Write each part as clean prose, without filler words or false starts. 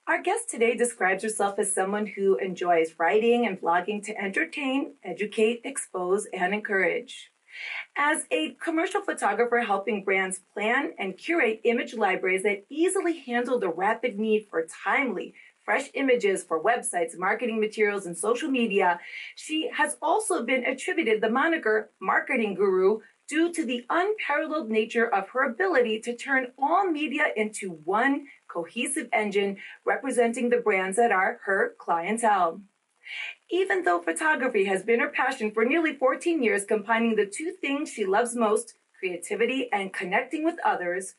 Our guest today describes herself as someone who enjoys writing and blogging to entertain, educate, expose, and encourage. As a commercial photographer helping brands plan and curate image libraries that easily handle the rapid need for timely, fresh images for websites, marketing materials, and social media, she has also been attributed the moniker marketing guru due to the unparalleled nature of her ability to turn all media into one cohesive engine representing the brands that are her clientele. Even though photography has been her passion for nearly 14 years, combining the two things she loves most, creativity and connecting with others,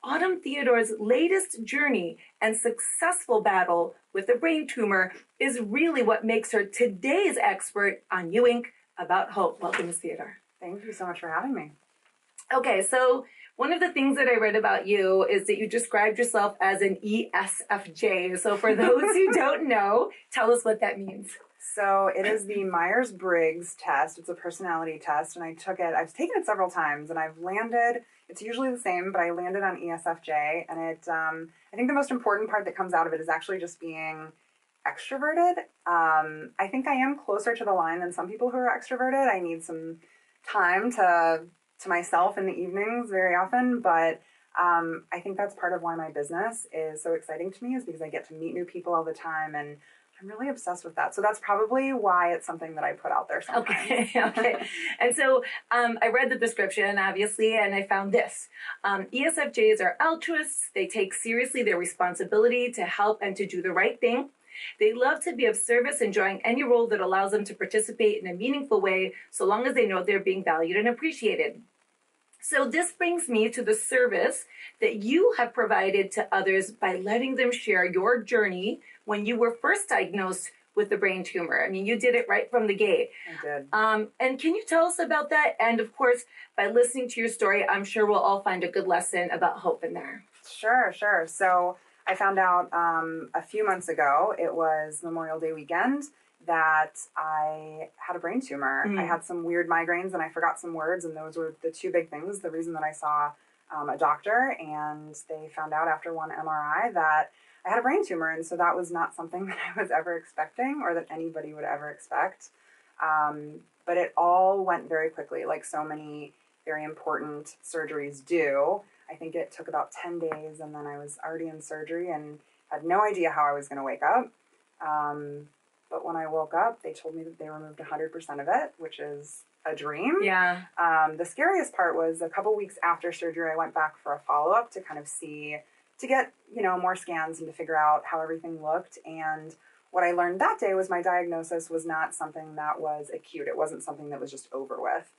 Autumn Theodore's latest journey and successful battle with a brain tumor is really what makes her today's expert on You Inc. About Hope. Welcome, Ms. Theodore. Thank you so much for having me. Okay, so one of the things that I read about you is that you described yourself as an ESFJ. So for those who don't know, tell us what that means. So it is the Myers-Briggs test. It's a personality test, and I've taken it several times, and I've landed, it's usually the same, but I landed on ESFJ, and I think the most important part that comes out of it is actually just being extroverted. I think I am closer to the line than some people who are extroverted. I need some time to myself in the evenings very often, but I think that's part of why my business is so exciting to me, is because I get to meet new people all the time, and I'm really obsessed with that. So that's probably why it's something that I put out there sometimes. Okay. And so I read the description, obviously, and I found this. ESFJs are altruists. They take seriously their responsibility to help and to do the right thing. They love to be of service, enjoying any role that allows them to participate in a meaningful way, so long as they know they're being valued and appreciated. So this brings me to the service that you have provided to others by letting them share your journey when you were first diagnosed with the brain tumor. I mean, you did it right from the gate. I did. And can you tell us about that? And of course, by listening to your story, I'm sure we'll all find a good lesson about hope in there. Sure. So I found out a few months ago, it was Memorial Day weekend, that I had a brain tumor. I had some weird migraines and I forgot some words, and those were the two big things. The reason that I saw a doctor, and they found out after one MRI that I had a brain tumor, and so that was not something that I was ever expecting or that anybody would ever expect. But it all went very quickly, like so many very important surgeries do. I think it took about 10 days, and then I was already in surgery and had no idea how I was going to wake up. But when I woke up, they told me that they removed 100% of it, which is a dream. Yeah. The scariest part was a couple weeks after surgery, I went back for a follow-up to kind of to get, more scans and to figure out how everything looked. And what I learned that day was my diagnosis was not something that was acute. It wasn't something that was just over with.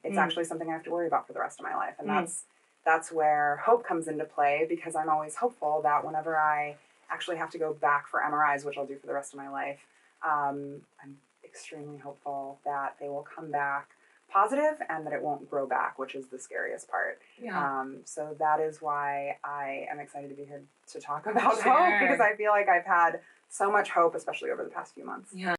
It's actually something I have to worry about for the rest of my life. And that's where hope comes into play, because I'm always hopeful that whenever I actually have to go back for MRIs, which I'll do for the rest of my life, I'm extremely hopeful that they will come back positive and that it won't grow back, which is the scariest part. Yeah. So that is why I am excited to be here to talk about hope, because I feel like I've had so much hope, especially over the past few months. Yeah.